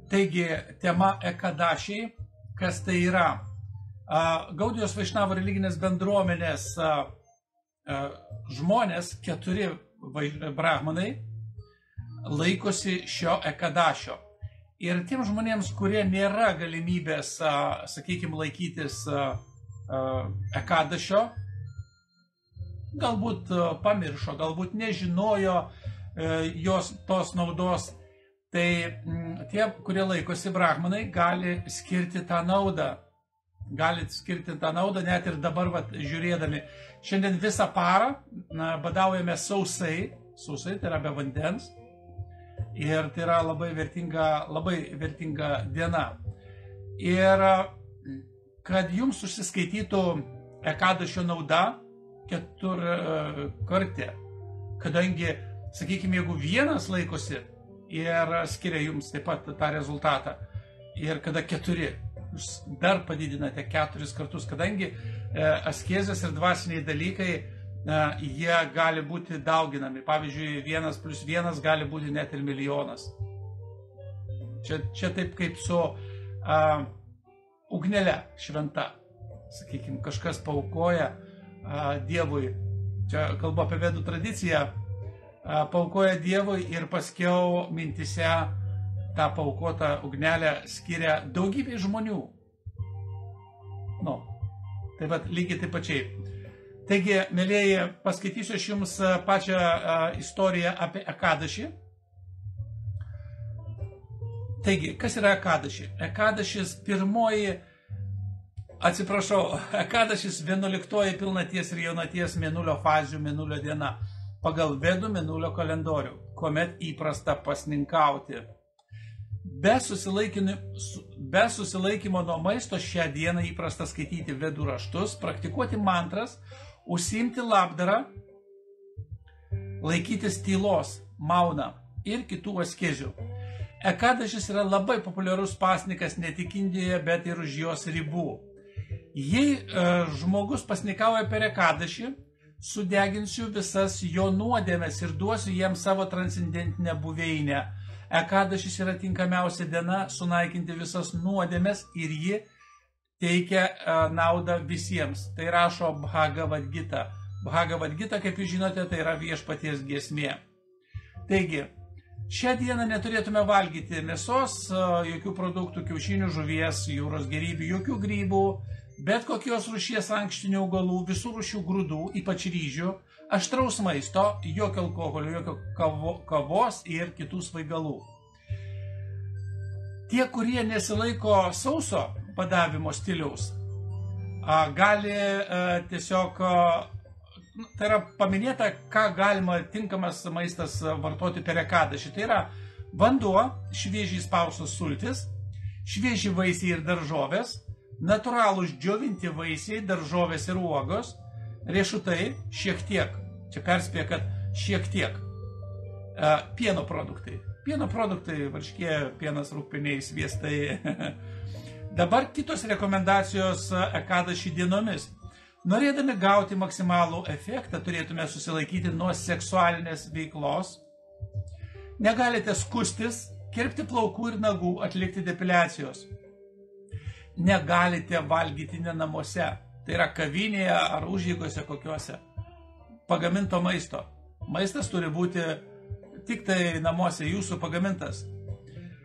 Taigi, tema Ekadašiai, kas tai yra? Gaudijos Vaišnavų religinės bendruomenės žmonės, 4 brahmanai, laikosi šio Ekadašio. Ir tiem žmonėms, kurie nėra galimybės, sakykime, laikytis Ekadašio, galbūt pamiršo, galbūt nežinojo tos naudos, tai tie, kurie laikosi brahmanai, gali skirti tą naudą. Gali skirti tą naudą net ir dabar žiūrėdami. Šiandien visą parą badaujame sausai, tai yra be vandens. Ir tai yra labai vertinga diena. Ir kad jums užsiskaitytų Ekadašio nauda 4 kartą, kadangi, sakykime, jeigu vienas laikosi ir skiria jums taip pat tą rezultatą, ir kada 4, jūs dar padidinate 4 kartus, kadangi askezės ir dvasiniai dalykai, jie gali būti dauginami. Pavyzdžiui, 1 + 1 gali būti net ir milijonas. Čia taip kaip su ugnele šventa. Sakykime, kažkas paaukoja Dievui. Čia kalbu apie vedų tradiciją. Paaukoja Dievui ir paskiau mintise tą paaukotą ugnelę skiria daugybė žmonių. Tai vat lygiai taip pačiai. Taigi, mėlėjai, paskaitysiu aš jums pačią istoriją apie Ekadašį. Taigi, kas yra Ekadašį? Ekadašis Ekadašis 11 pilnaties ir jaunaties mėnulio fazių mėnulio diena pagal vedų mėnulio kalendorių, kuomet įprasta pasninkauti. Be susilaikymo nuo maisto šią dieną įprasta skaityti vedų raštus, praktikuoti mantras, užsiimti labdarą, laikytis tylos, mauna ir kitų askezių. Ekadašis yra labai populiarus pasnikas ne tik Indijoje, bet ir už jos ribų. Jei žmogus pasnikauja per Ekadašį, sudeginsiu visas jo nuodėmes ir duosiu jiems savo transcendentinę buveinę. Ekadašis yra tinkamiausia diena sunaikinti visas nuodėmes ir ji teikia naudą visiems. Tai rašo Bhagavad Gita. Bhagavad Gita, kaip jūs žinote, tai yra viešpaties giesmė. Taigi, šią dieną neturėtume valgyti mėsos, jokių produktų, kiaušinių, žuvies, jūros gėrybių, jokių grybų, bet kokios rūšies ankštinių augalų, visų rūšių grūdų, ypač ryžių, aštraus maisto, jokio alkoholio, jokio kavos ir kitų svaigalų. Tie, kurie nesilaiko sauso badavimo stiliaus, gali tiesiog, tai yra paminėta, ką galima tinkamas maistas vartoti per Ekadašį. Tai yra vanduo, šviežiai spaustos sultis, švieži vaisiai ir daržovės, natūralūs džiovinti vaisiai, daržovės ir uogos, riešutai, šiek tiek, čia perspėja, kad šiek tiek, pieno produktai. Pieno produktai, varškė, pienas, rūgpieniai, sviestai. Dabar kitos rekomendacijos Ekadašį dienomis. Norėdami gauti maksimalų efektą, turėtume susilaikyti nuo seksualinės veiklos. Negalite skustis, kirpti plaukų ir nagų, atlikti depiliacijos. Negalite valgyti ne namuose, tai yra kavinėje ar užeigose kokiuose, pagaminto maisto. Maistas turi būti tik tai namuose jūsų pagamintas.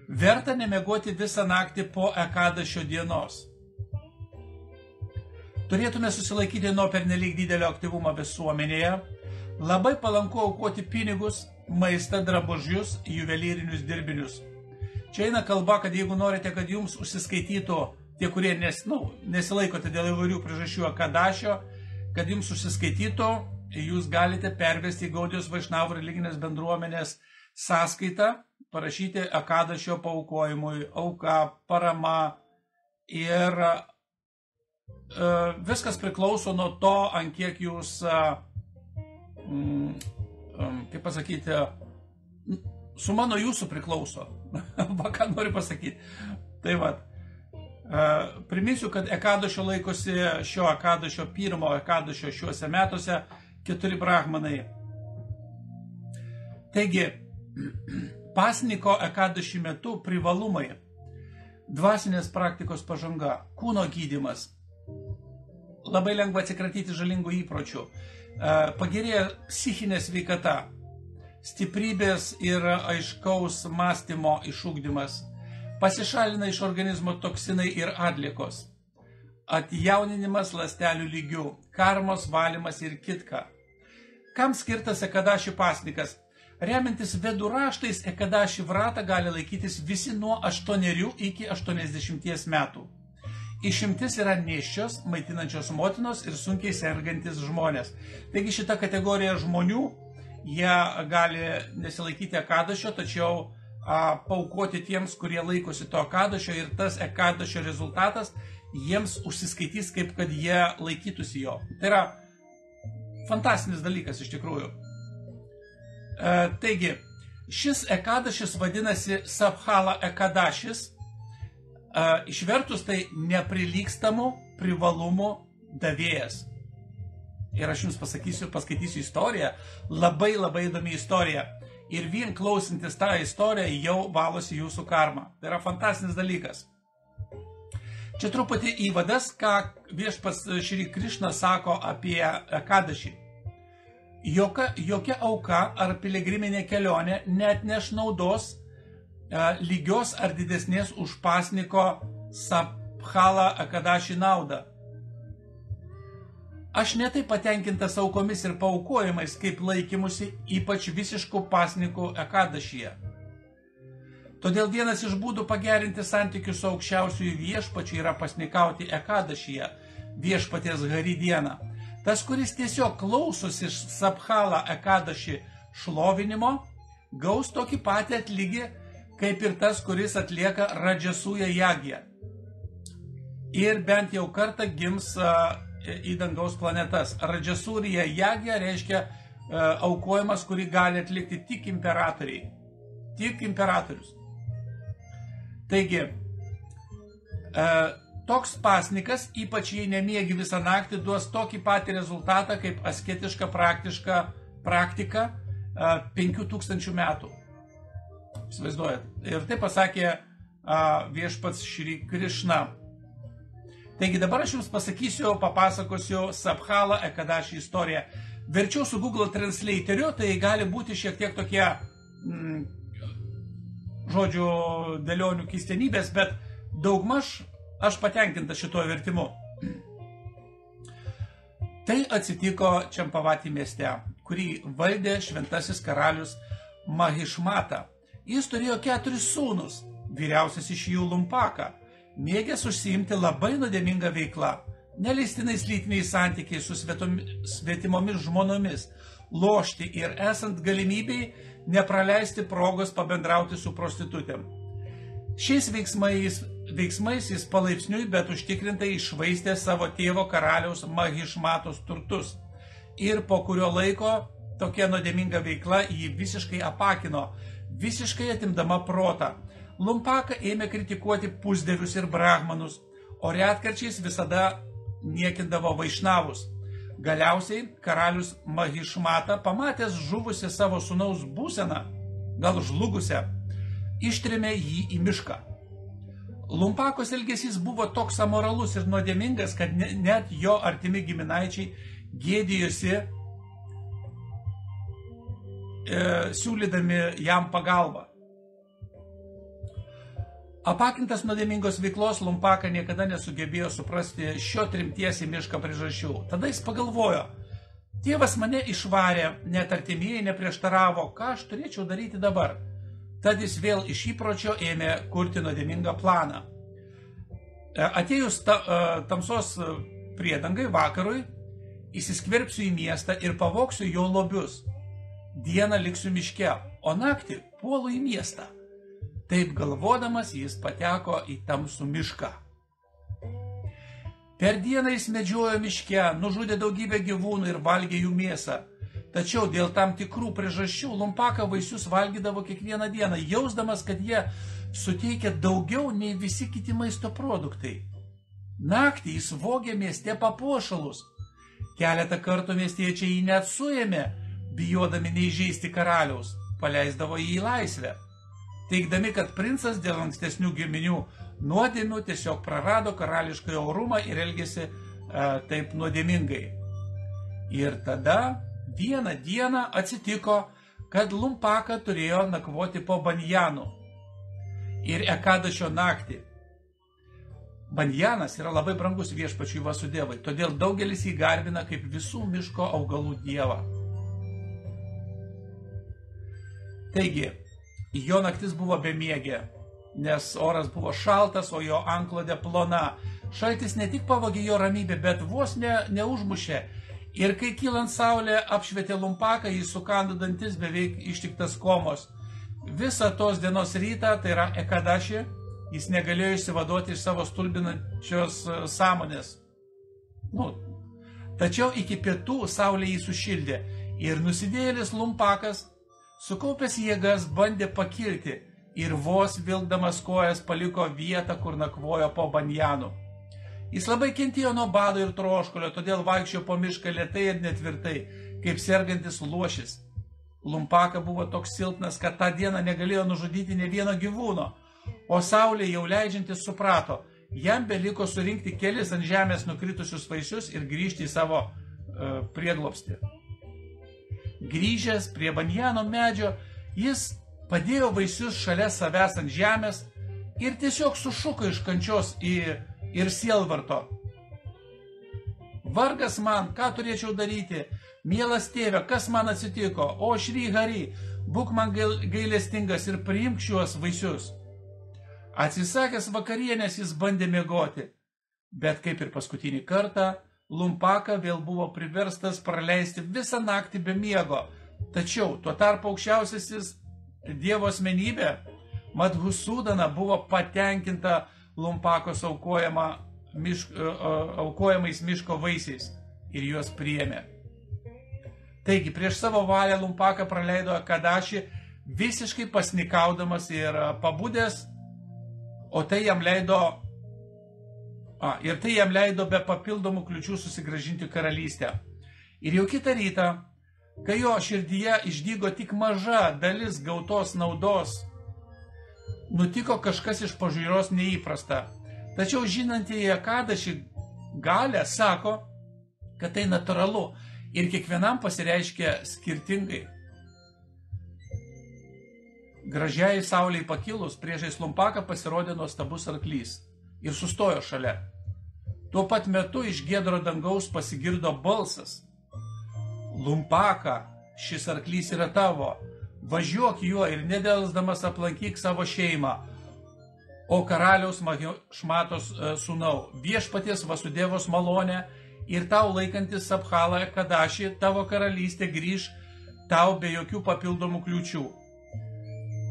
Verta nemiegoti visą naktį po Ekadašio dienos. Turėtume susilaikyti nuo pernelyg didelio aktyvumo visuomenėje. Labai palanku aukoti pinigus, maistą, drabužius, juvelyrinius dirbinius. Čia eina kalba, kad jeigu norite, kad jums užsiskaitytų tie, kurie nesilaikote dėl įvairių priežasčių Ekadašio, kad jums užsiskaitytų, jūs galite pervesti į Gaudijos Vaišnavų religinės bendruomenės sąskaitą, parašyti Ekadašio paaukojimui, auka, parama ir viskas priklauso nuo to, ant kiek jūs, kaip pasakyti, suma nuo jūsų priklauso. Ką noriu pasakyti. Tai vat. Priminsiu, kad Ekadašio laikosi šio Ekadašio, pirmo Ekadašio šiuose metuose 4 brahmanai. Taigi, pasniko Ekadašį metu privalumai. Dvasinės praktikos pažanga, kūno gydymas, labai lengva atsikratyti žalingų įpročių, pagerėja psichinė sveikata, stiprybės ir aiškaus mąstymo išugdymas, pasišalina iš organizmo toksinai ir atliekos, atjauninimas ląstelių lygių, karmos valymas ir kitka. Kam skirtas Ekadaši pasnikas? Remiantis vedų raštais, Ekadaši vratą gali laikytis visi nuo 8 iki 80 metų. Išimtis yra nėščios, maitinančios motinos ir sunkiai sergantis žmonės. Taigi šita kategorija žmonių, jie gali nesilaikyti Ekadašio, tačiau paaukoti tiems, kurie laikosi to Ekadašio, ir tas Ekadašio rezultatas jiems užsiskaitys, kaip kad jie laikytųsi jo. Tai yra fantastinis dalykas iš tikrųjų. Taigi, šis Ekadašis vadinasi Sabhala Ekadašis, išvertus tai neprilygstamų privalumų davėjas. Ir aš jums paskaitysiu istoriją, labai įdomi istorija. Ir vien klausantis tą istoriją jau valosi jūsų karma. Tai yra fantastinis dalykas. Čia truputį įvadas, ką viešpats Šri Krišna sako apie Ekadašį. Jokia auka ar piligriminė kelionė neatneš naudos lygios ar didesnės už pasniko Sabhala Ekadaši naudą. Aš netai patenkintas aukomis ir paaukojimais, kaip laikymusi ypač visiškų pasnikų Ekadašyje. Todėl vienas iš būdų pagerinti santykius su aukščiausiųjų viešpačiu yra pasnikauti Ekadašyje, viešpaties Hari dieną. Tas, kuris tiesiog klausosi Sabhala Ekadaši šlovinimo, gaus tokį patį atlygį, kaip ir tas, kuris atlieka Radžasuja jagiją. Ir bent jau kartą gims į dangaus planetas. Radžasurija jagija reiškia aukojimas, kurį gali atlikti tik imperatoriai. Tik imperatorius. Taigi, toks pasnikas, ypač jei nemiegi visą naktį, duos tokį patį rezultatą, kaip asketiška praktika 5000 metų. Įsivaizduojat. Ir tai pasakė viešpats Šri Krišna. Taigi dabar aš jums papasakosiu Sabhala Ekadaši istoriją. Verčiau su Google Translatoriu, tai gali būti šiek tiek tokie žodžių dėlionių keistenybės, bet daugmaž aš patenkintas šituo vertimu. Tai atsitiko Čampavati mieste, kurį valdė šventasis karalius Mahišmata. Jis turėjo 4 sūnus, vyriausias iš jų Lumpaka, mėgęs užsiimti labai nuodėmingą veiklą, neleistinais lytiniais santykiais su svetimomis žmonomis, lošti ir esant galimybei nepraleisti progos pabendrauti su prostitutėm. Šiais veiksmais jis palaipsniui, bet užtikrintai iššvaistė savo tėvo karaliaus Mahišmatos turtus. Ir po kurio laiko tokia nuodėminga veikla jį visiškai apakino, visiškai atimdama protą. Lumpaka ėmė kritikuoti pusdievius ir brahmanus, o retkarčiais visada niekindavo vaišnavus. Galiausiai karalius Mahišmata, pamatęs žuvusią savo sūnaus būseną, gal žlugusią, ištrėmė jį į mišką. Lumpakos elgesys buvo toks amoralus ir nuodėmingas, kad net jo artimi giminaičiai gėdijosi, siūlydami jam pagalbą. Apakintas nuodėmingos veiklos, Lumpaka niekada nesugebėjo suprasti šio trimties į mišką priežasčių. Tada jis pagalvojo, tėvas mane išvarė, net artimieji neprieštaravo, ką aš turėčiau daryti dabar. Tad jis vėl iš įpročio ėmė kurti nuodėmingą planą. Atėjus tamsos priedangai vakarui, įsiskverbsiu į miestą ir pavogsiu jo lobius. Dieną liksiu miške, o naktį puolu į miestą. Taip galvodamas jis pateko į tamsų mišką. Per dieną jis medžiojo miške, nužudė daugybę gyvūnų ir valgė jų mėsą. Tačiau dėl tam tikrų priežasčių Lumpaka vaisius valgydavo kiekvieną dieną, jausdamas, kad jie suteikia daugiau nei visi kiti maisto produktai. Naktį jis vogė mieste papuošalus. Keletą kartų miestiečiai jį net suėmė, bijodami neįžeisti karaliaus, paleisdavo jį į laisvę. teigdami, kad princas dėl ankstesnių giminių nuodėmių tiesiog prarado karališką orumą ir elgėsi taip nuodėmingai. Ir tada vieną dieną atsitiko, kad Lumpaka turėjo nakvoti po banjanų ir Ekadašio naktį. Banjanas yra labai brangus viešpačiui Vasudevai, todėl daugelis jį garbina kaip visų miško augalų dievą. Taigi, jo naktis buvo bemiegė, nes oras buvo šaltas, o jo antklodė plona. Šaltis ne tik pavogė jo ramybę, bet vos neužmušė. Ir kai kylant saulė apšvietė Lumpaką, jis sukando dantis beveik ištiktas komos. Visą tos dienos rytą, tai yra Ekadašį, jis negalėjo išsivaduoti iš savo stulbinančios sąmonės. Tačiau iki pietų saulė jį sušildė ir nusidėjėlis Lumpakas, sukaupęs jėgas, bandė pakilti ir vos vilkdamas kojas paliko vietą, kur nakvojo po banjanų. Jis labai kentėjo nuo bado ir troškulio, todėl vaikščiojo po mišką lėtai ir netvirtai, kaip sergantis luošis. Lumpaka buvo toks silpnas, kad tą dieną negalėjo nužudyti nė vieno gyvūno, o saulė jau leidžiantis suprato, jam beliko surinkti kelis ant žemės nukritusius vaisius ir grįžti į savo prieglobstį. Grįžęs prie banjano medžio, jis padėjo vaisius šalia savęs ant žemės ir tiesiog sušuko iš kančios ir sielvarto. Vargas man, ką turėčiau daryti? Mielas tėve, kas man atsitiko? O Šri Hari, būk man gailestingas ir priimk šiuos vaisius. Atsisakęs vakarienės jis bandė miegoti, bet kaip ir paskutinį kartą, Lumpaka vėl buvo priverstas praleisti visą naktį be miego. Tačiau tuo tarpu aukščiausiasis Dievo asmenybė, Madhusudana, buvo patenkinta Lumpakos aukojamais miško vaisiais ir juos priėmė. Taigi, prieš savo valią Lumpaka praleido Ekadašį visiškai pasnikaudamas ir pabudęs, tai jam leido be papildomų kliučių susigrąžinti karalystę. Ir jau kitą rytą, kai jo širdyje išdygo tik maža dalis gautos naudos, nutiko kažkas iš pažiūros neįprasta. Tačiau žinantieji Ekadašį galę sako, kad tai natūralu ir kiekvienam pasireiškia skirtingai. Gražiai saulei pakilus, priešais Lumpaką pasirodė nuostabus arklys ir sustojo šalia. Tuo pat metu iš giedro dangaus pasigirdo balsas. Lumpaka, šis arklys yra tavo, važiuok juo ir nedelsdamas aplankyk savo šeimą. O karaliaus Mahishmatos sūnau, viešpaties Vasudevos malonė ir tau laikantis Sabhalą Ekadašį, tavo karalystė grįž tau be jokių papildomų kliūčių.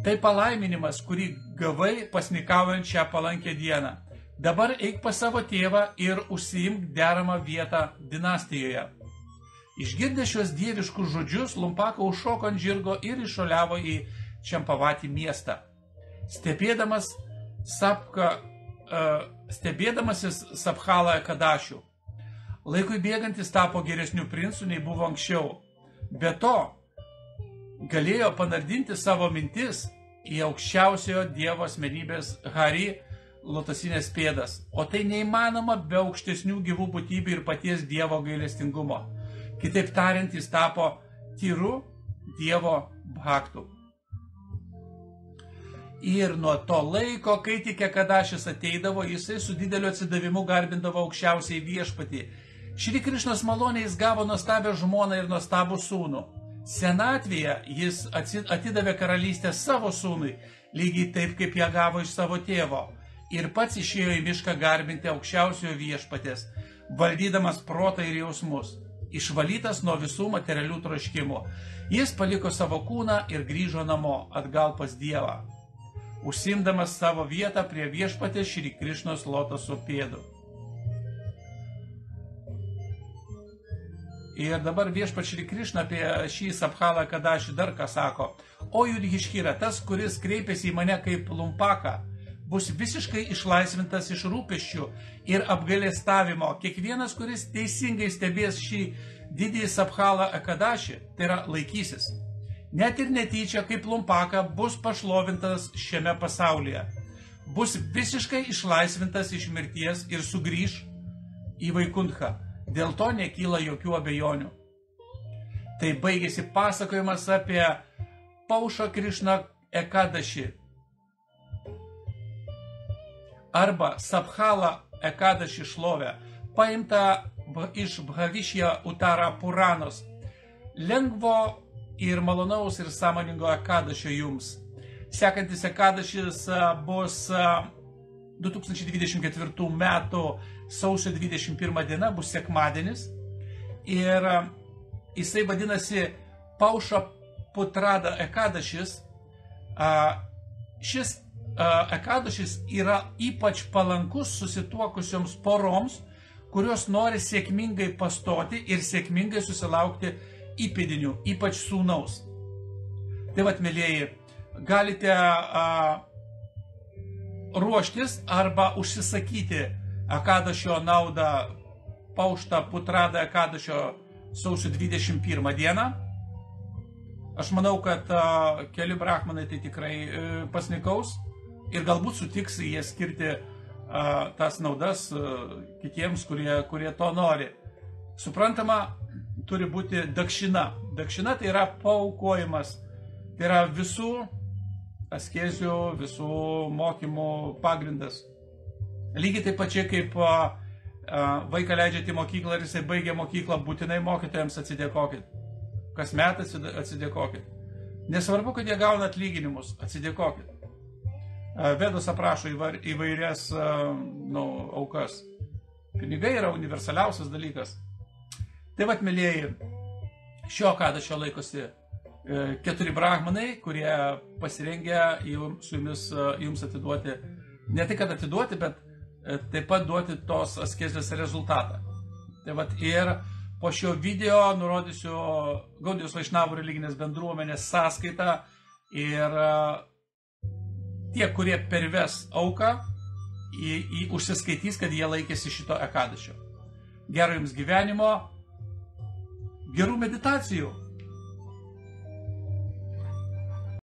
Tai palaiminimas, kurį gavai pasnikaujant šią palankę dieną. Dabar eik pas savo tėvą ir užsiimk deramą vietą dinastijoje. Išgirdęs šios dieviškus žodžius, Lumpaka užšoko ant žirgo ir iššuoliavo į Čempavatį miestą. Stebėdamasis Sabhalą Ekadašių. Laikui bėgantis tapo geresniu princu, nei buvo anksčiau. Be to, galėjo panardinti savo mintis į aukščiausiojo dievo asmenybės Hari lotosinės pėdas, o tai neįmanoma be aukštesnių gyvų būtybių ir paties dievo gailestingumo. Kitaip tariant, jis tapo tyru dievo bhaktu. Ir nuo to laiko, kai tik Ekadašis ateidavo, jisai su dideliu atsidavimu garbindavo aukščiausiai viešpatį. Šri Krišnos malonė jis gavo nuostabią žmoną ir nuostabų sūnų. Senatvėje jis atidavė karalystę savo sūnui, lygiai taip, kaip ją gavo iš savo tėvo. Ir pats išėjo į mišką garbinti aukščiausiojo viešpatės, valdydamas protą ir jausmus, išvalytas nuo visų materialių troškimų. Jis paliko savo kūną ir grįžo namo atgal pas Dievą, užsiimdamas savo vietą prie viešpatės Šri Krišnos lotoso pėdų. Ir dabar viešpat Šri Krišna apie šį Sabhalą Ekadašį dar ką sako. O Judhishthira, tas, kuris kreipėsi į mane kaip Lumpaka, bus visiškai išlaisvintas iš rūpesčių ir apgailestavimo. Kiekvienas, kuris teisingai stebės šį didįjį Sabhalą Ekadašį, tai yra laikysis. net ir netyčia, kaip lumpaka, bus pašlovintas šiame pasaulyje. Bus visiškai išlaisvintas iš mirties ir sugrįž į Vaikunthą. Dėl to nekyla jokių abejonių. Tai baigėsi pasakojimas apie Paušą Krišną Ekadašį arba Sabhalą Ekadašį šlovę, paimta iš Bhavišya Uttara Puranos. Lengvo ir malonaus ir sąmoningo Ekadašio jums. Sekantis Ekadašis bus 2024 metų sausio 21 diena, bus sekmadienis. Ir jisai vadinasi Pauša Putrada Ekadašis. Šis Ekadašis yra ypač palankus susituokusioms poroms, kurios nori sėkmingai pastoti ir sėkmingai susilaukti įpėdinių, ypač sūnaus. Tai vat, mėlieji, galite ruoštis arba užsisakyti Ekadašio naudą Pauštą Putradą Ekadašio sausio 21 dieną. Aš manau, kad keli brahmanai tai tikrai pasnikaus ir galbūt sutiks jie skirti tas naudas kitiems, kurie to nori. Suprantama, turi būti dakšina. Dakšina tai yra paaukojimas. Tai yra visų askezių, visų mokymų pagrindas. Lygiai taip pačiai kaip vaiką leidžiate į mokyklą ir jisai baigia mokyklą, būtinai mokytojams atsidėkokit. Kas metais atsidėkokit. Nesvarbu, kad jie gauna atlyginimus, atsidėkokit. Vedos aprašo įvairias aukas. Pinigai yra universaliausias dalykas. Tai vat, mėlieji, šio Ekadašio laikosi 4 brahmanai, kurie pasirengia jums atiduoti, ne tik kad atiduoti, bet taip pat duoti tos askezės rezultatą. Tai vat, ir po šio video nurodysiu Gaudijos Vaišnavų religinės bendruomenės sąskaitą ir tie, kurie perves auką, užsiskaitys, kad jie laikėsi šito Ekadašio. Gero jums gyvenimo, gerų meditacijų.